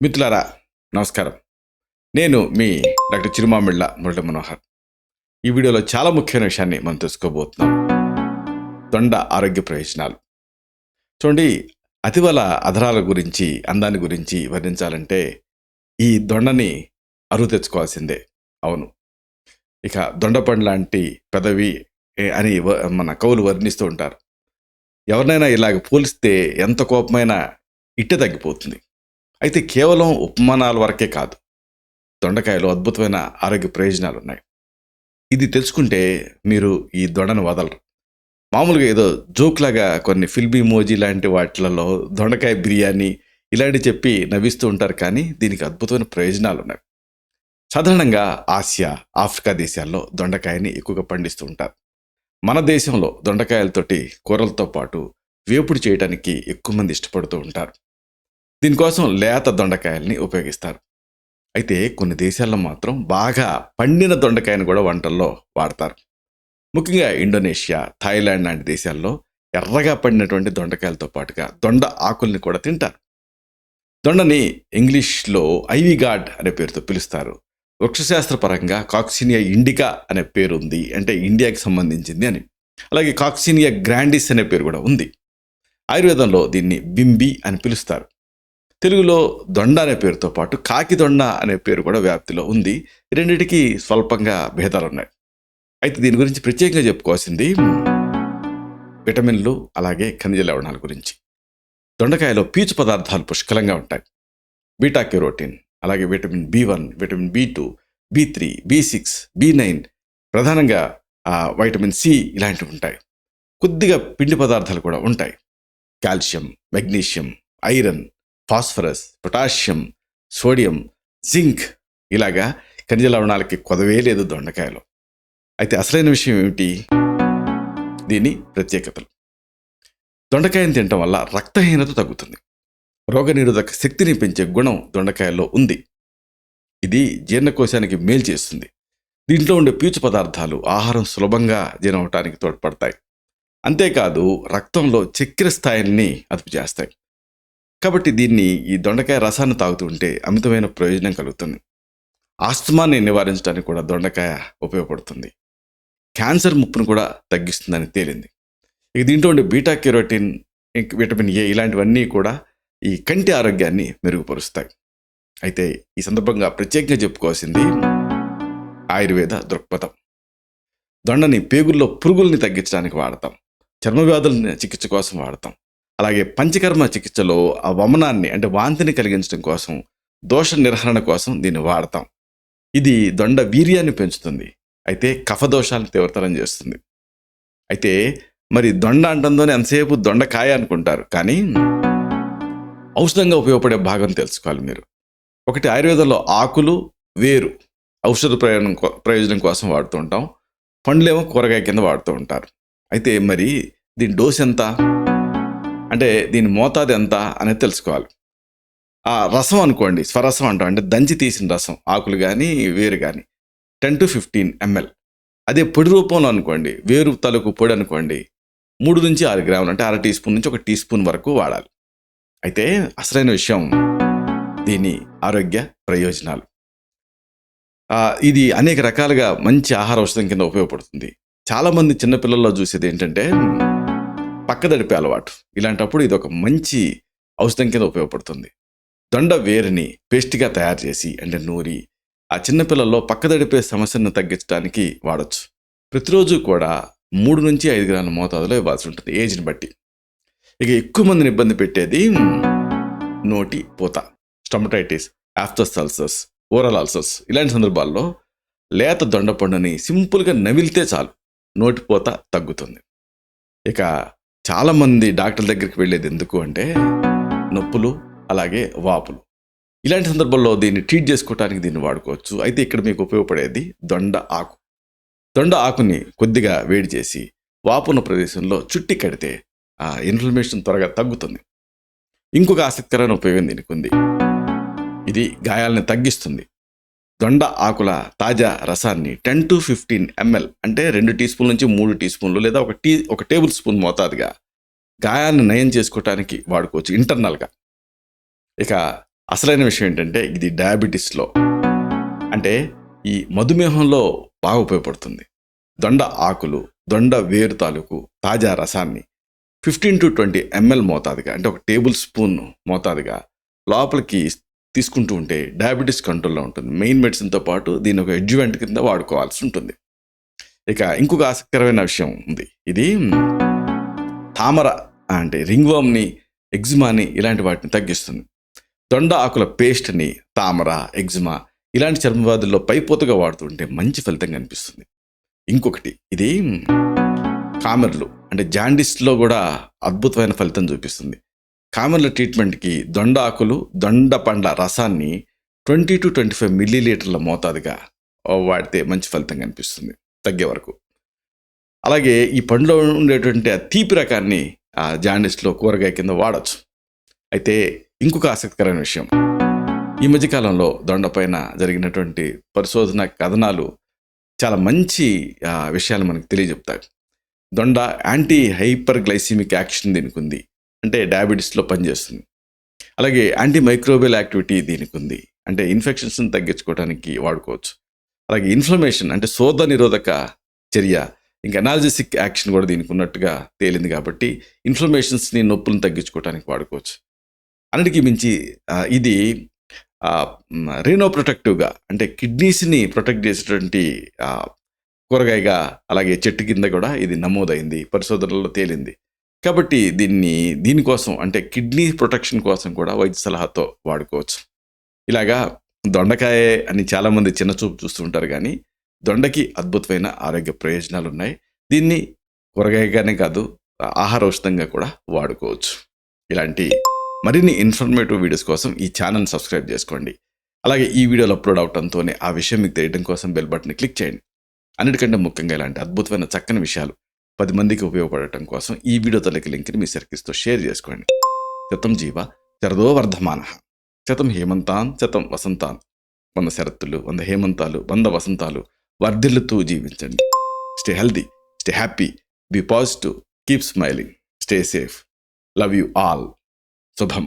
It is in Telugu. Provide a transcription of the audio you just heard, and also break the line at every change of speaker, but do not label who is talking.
మిత్రులారా నమస్కారం. నేను మీ డాక్టర్ చిరుమామిళ్ళ మురళీ మనోహర్. ఈ వీడియోలో చాలా ముఖ్యమైన విషయాన్ని మనం తెలుసుకోబోతున్నాం. దొండ ఆరోగ్య ప్రయోజనాలు. చూడండి, అతివల అధరాల గురించి, అందాన్ని గురించి వర్ణించాలంటే ఈ దొండని అరువు తెచ్చుకోవాల్సిందే. అవును, ఇక దొండపండు లాంటి పెదవి అని మన కవులు వర్ణిస్తూ ఉంటారు. ఎవరినైనా ఇలాగ పోలిస్తే ఎంత కోపమైనా ఇట్టే తగ్గిపోతుంది. అయితే కేవలం ఉపమానాల వరకే కాదు, దొండకాయలో అద్భుతమైన ఆరోగ్య ప్రయోజనాలు ఉన్నాయి. ఇది తెలుసుకుంటే మీరు ఈ దొండను వదలరు. మామూలుగా ఏదో జోక్లాగా కొన్ని ఫిల్మ్ ఇమోజీ లాంటి వాటిలలో దొండకాయ బిర్యానీ ఇలాంటివి చెప్పి నవ్విస్తూ ఉంటారు, కానీ దీనికి అద్భుతమైన ప్రయోజనాలు ఉన్నాయి. సాధారణంగా ఆసియా, ఆఫ్రికా దేశాల్లో దొండకాయని ఎక్కువగా పండిస్తూ ఉంటారు. మన దేశంలో దొండకాయలతోటి కూరలతో పాటు వేపుడు చేయడానికి ఎక్కువ మంది ఇష్టపడుతూ ఉంటారు. దీనికోసం లేత దొండకాయల్ని ఉపయోగిస్తారు. అయితే కొన్ని దేశాల్లో మాత్రం బాగా పండిన దొండకాయని కూడా వంటల్లో వాడతారు. ముఖ్యంగా ఇండోనేషియా, థాయిలాండ్ లాంటి దేశాల్లో ఎర్రగా పండినటువంటి దొండకాయలతో పాటుగా దొండ ఆకుల్ని కూడా తింటారు. దొండని ఇంగ్లీష్లో ఐవీ గార్డ్ అనే పేరుతో పిలుస్తారు. వృక్షశాస్త్రపరంగా కాక్సినియా ఇండికా అనే పేరు ఉంది, అంటే ఇండియాకి సంబంధించింది అని. అలాగే కాక్సినియా గ్రాండిస్ అనే పేరు కూడా ఉంది. ఆయుర్వేదంలో దీన్ని బింబి అని పిలుస్తారు. తెలుగులో దొండ అనే పేరుతో పాటు కాకి దొండ అనే పేరు కూడా వ్యాప్తిలో ఉంది. రెండింటికి స్వల్పంగా భేదాలు ఉన్నాయి. అయితే దీని గురించి ప్రత్యేకంగా చెప్పుకోవాల్సింది విటమిన్లు, అలాగే ఖనిజ లవణాల గురించి. దొండకాయలో పీచు పదార్థాలు పుష్కలంగా ఉంటాయి. బీటా కెరోటిన్, అలాగే vitamin B1, vitamin B2, B3, B6, B9, ప్రధానంగా వైటమిన్ C ఇలాంటివి ఉంటాయి. కొద్దిగా పిండి పదార్థాలు కూడా ఉంటాయి. Calcium, magnesium, iron, phosphorus, potassium, sodium, zinc ఇలాగా ఖనిజ లవణాలకి కొదవే లేదు దొండకాయలో. అయితే అసలైన విషయం ఏమిటి? దీని ప్రత్యేకతలు. దొండకాయని తినటం వల్ల రక్తహీనత తగ్గుతుంది. రోగనిరోధక శక్తిని పెంచే గుణం దొండకాయలో ఉంది. ఇది జీర్ణకోశానికి మేలు చేస్తుంది. దీంట్లో ఉండే పీచు పదార్థాలు ఆహారం సులభంగా జీర్ణమవటానికి తోడ్పడతాయి. అంతేకాదు రక్తంలో చక్కెర స్థాయిల్ని అదుపు చేస్తాయి. కాబట్టి దీన్ని, ఈ దొండకాయ రసాన్ని తాగుతుంటే అమితమైన ప్రయోజనం కలుగుతుంది. ఆస్తమాని నివారించడానికి కూడా దొండకాయ ఉపయోగపడుతుంది. క్యాన్సర్ ముప్పును కూడా తగ్గిస్తుందని తేలింది. ఇక దీంట్లో ఉండే బీటా కెరోటిన్, విటమిన్ A ఇలాంటివన్నీ కూడా ఈ కంటి ఆరోగ్యాన్ని మెరుగుపరుస్తాయి. అయితే ఈ సందర్భంగా ప్రత్యేకంగా చెప్పుకోవాల్సింది ఆయుర్వేద దృక్పథం. దొండని పేగుల్లో పురుగుల్ని తగ్గించడానికి వాడతాం. చర్మ వ్యాధుల చికిత్స కోసం వాడతాం. అలాగే పంచకర్మ చికిత్సలో ఆ వమనాన్ని, అంటే వాంతిని కలిగించడం కోసం, దోష నిర్హరణ కోసం దీన్ని వాడతాం. ఇది దొండ వీర్యాన్ని పెంచుతుంది. అయితే కఫదోషాలను తీవ్రతరం చేస్తుంది. అయితే మరి దొండ అంటుందోనే ఎంతసేపు దొండకాయ అనుకుంటారు, కానీ ఔషధంగా ఉపయోగపడే భాగం తెలుసుకోవాలి మీరు. ఒకటి, ఆయుర్వేదంలో ఆకులు, వేరు ఔషధ ప్రయోజనం కోసం వాడుతూ ఉంటాం. పండ్లేమో కూరగాయ కింద వాడుతూ ఉంటారు. అయితే మరి దీని డోస్ ఎంత, అంటే దీని మోతాదు ఎంత అనేది తెలుసుకోవాలి. ఆ రసం అనుకోండి, స్వరసం అంటాం, అంటే దంచి తీసిన రసం, ఆకులు కానీ వేరు కానీ 10 to 15 ml. అదే పొడి రూపంలో అనుకోండి, వేరు తలకు పొడి అనుకోండి, 3 నుంచి 6 గ్రాములు, అంటే 1/2 టీ స్పూన్ నుంచి 1 టీ స్పూన్ వరకు వాడాలి. అయితే అసలైన విషయం దీని ఆరోగ్య ప్రయోజనాలు. ఇది అనేక రకాలుగా మంచి ఆహార ఔషధం కింద ఉపయోగపడుతుంది. చాలామంది చిన్నపిల్లల్లో చూసేది ఏంటంటే పక్కదడిపే అలవాటు. ఇలాంటప్పుడు ఇది ఒక మంచి ఔషధం కింద ఉపయోగపడుతుంది. దొండ వేరుని పేస్ట్గా తయారు చేసి, అంటే నూరి, ఆ చిన్నపిల్లల్లో పక్కదడిపే సమస్యను తగ్గించడానికి వాడచ్చు. ప్రతిరోజు కూడా 3 నుంచి 5 గ్రాముల మోతాదులో ఇవ్వాల్సి ఉంటుంది, ఏజ్ని బట్టి. ఇక ఎక్కువ మందిని ఇబ్బంది పెట్టేది నోటి పూత, స్టమటైటిస్, ఆఫ్థస్ అల్సర్స్, ఓరల్ అల్సర్స్. ఇలాంటి సందర్భాల్లో లేత దొండపండుని సింపుల్గా నమిలితే చాలు, నోటి పూత తగ్గుతుంది. ఇక చాలామంది డాక్టర్ల దగ్గరికి వెళ్ళేది ఎందుకు అంటే నొప్పులు, అలాగే వాపులు. ఇలాంటి సందర్భంలో దీన్ని ట్రీట్ చేసుకోవడానికి దీన్ని వాడుకోవచ్చు. అయితే ఇక్కడ మీకు ఉపయోగపడేది దొండ ఆకు. దొండ ఆకుని కొద్దిగా వేడి చేసి వాపున్న ప్రదేశంలో చుట్టి కడితే ఆ ఇన్ఫ్లమేషన్ త్వరగా తగ్గుతుంది. ఇంకొక ఆసక్తికరమైన ఉపయోగం దీనికి ఉంది. ఇది గాయాలని తగ్గిస్తుంది. దొండ ఆకుల తాజా రసాన్ని 10 to 15 ml, అంటే 2 టీ స్పూన్ల నుంచి 3 టీ స్పూన్లు, లేదా 1 టేబుల్ స్పూన్ మోతాదుగా గాయాలను నయం చేసుకోవటానికి వాడుకోవచ్చు ఇంటర్నల్గా. ఇక అసలైన విషయం ఏంటంటే ఇది డయాబెటీస్లో అంటే ఈ మధుమేహంలో బాగా ఉపయోగపడుతుంది. దొండ ఆకులు, దొండ వేరు తాలూకు తాజా రసాన్ని 15 to 20 ml మోతాదుగా అంటే ఒక టేబుల్ స్పూన్ మోతాదుగా లోపలికి తీసుకుంటూ ఉంటే డయాబెటీస్ కంట్రోల్లో ఉంటుంది. మెయిన్ మెడిసిన్తో పాటు దీన్ని ఒక అడ్జువెంట్ కింద వాడుకోవాల్సి ఉంటుంది. ఇక ఇంకొక ఆసక్తికరమైన విషయం ఉంది. ఇది తామర అంటే రింగ్వర్మ్ని, ఎగ్జిమాని ఇలాంటి వాటిని తగ్గిస్తుంది. దొండ ఆకుల పేస్ట్ని తామర, ఎగ్జిమా ఇలాంటి చర్మ వ్యాధుల్లో పైపోతుగా వాడుతుంటే మంచి ఫలితం కనిపిస్తుంది. ఇంకొకటి ఇది కామెర్లు అంటే జాండిస్లో కూడా అద్భుతమైన ఫలితం చూపిస్తుంది. కామెర్ల ట్రీట్మెంట్కి దొండ ఆకులు, దొండ పండ్ల రసాన్ని 20 to 25 మిల్లీలీటర్ల మోతాదుగా వాడితే మంచి ఫలితం కనిపిస్తుంది తగ్గే వరకు. అలాగే ఈ పండులో ఉండేటువంటి ఆ తీపి రకాన్ని ఆ జాండిస్లో కూరగాయ కింద వాడచ్చు. అయితే ఇంకొక ఆసక్తికరమైన విషయం, ఈ మధ్యకాలంలో దొండ పైన జరిగినటువంటి పరిశోధన కథనాలు చాలా మంచి విషయాలు మనకు తెలియజెప్తాయి. దొండ యాంటీ హైపర్ గ్లైసిమిక్ యాక్షన్ దీనికి ఉంది, అంటే డయాబెటీస్లో పనిచేస్తుంది. అలాగే యాంటీ మైక్రోబియల్ యాక్టివిటీ దీనికి ఉంది, అంటే ఇన్ఫెక్షన్స్ని తగ్గించుకోవడానికి వాడుకోవచ్చు. అలాగే ఇన్ఫ్లమేషన్ అంటే శోధ నిరోధక చర్య, ఇంకా ఎనాల్జెసిక్ యాక్షన్ కూడా దీనికి ఉన్నట్టుగా తేలింది. కాబట్టి ఇన్ఫ్లమేషన్స్ని, నొప్పులను తగ్గించుకోవడానికి వాడుకోవచ్చు. అన్నిటికీ మించి ఇది రీనో ప్రొటెక్టివ్గా అంటే కిడ్నీస్ని ప్రొటెక్ట్ చేసేటువంటి కూరగాయగా, అలాగే చెట్టు కింద కూడా ఇది నమోదైంది, పరిశోధనలో తేలింది. కాబట్టి దీనికోసం అంటే కిడ్నీ ప్రొటెక్షన్ కోసం కూడా వైద్య సలహాతో వాడుకోవచ్చు. ఇలాగా దొండకాయ అని చాలామంది చిన్న చూపు చూస్తుంటారు, కానీ దొండకి అద్భుతమైన ఆరోగ్య ప్రయోజనాలు ఉన్నాయి. దీన్ని కూరగాయగానే కాదు, ఆహార ఔషధంగా కూడా వాడుకోవచ్చు. ఇలాంటి మరిన్ని ఇన్ఫర్మేటివ్ వీడియోస్ కోసం ఈ ఛానల్ సబ్స్క్రైబ్ చేసుకోండి. అలాగే ఈ వీడియోలో అప్లోడ్ అవడంతోనే ఆ విషయం మీకు తెలియడం కోసం బెల్ బటన్ క్లిక్ చేయండి. అన్నిటికంటే ముఖ్యంగా ఇలాంటి అద్భుతమైన చక్కని విషయాలు 10 మందికి ఉపయోగపడటం కోసం ఈ వీడియో తలకి లింక్ని మీ సర్కిల్స్తో షేర్ చేసుకోండి. శతం జీవ శరదో వర్ధమాన, శతం హేమంతాన్ శతం వసంతాన్, 100 శరత్తులు, 100 హేమంతాలు, 100 వసంతాలు వర్ధిల్లుతూ జీవించండి. Stay healthy, stay happy, be positive, keep smiling, stay safe. Love you all. శుభం.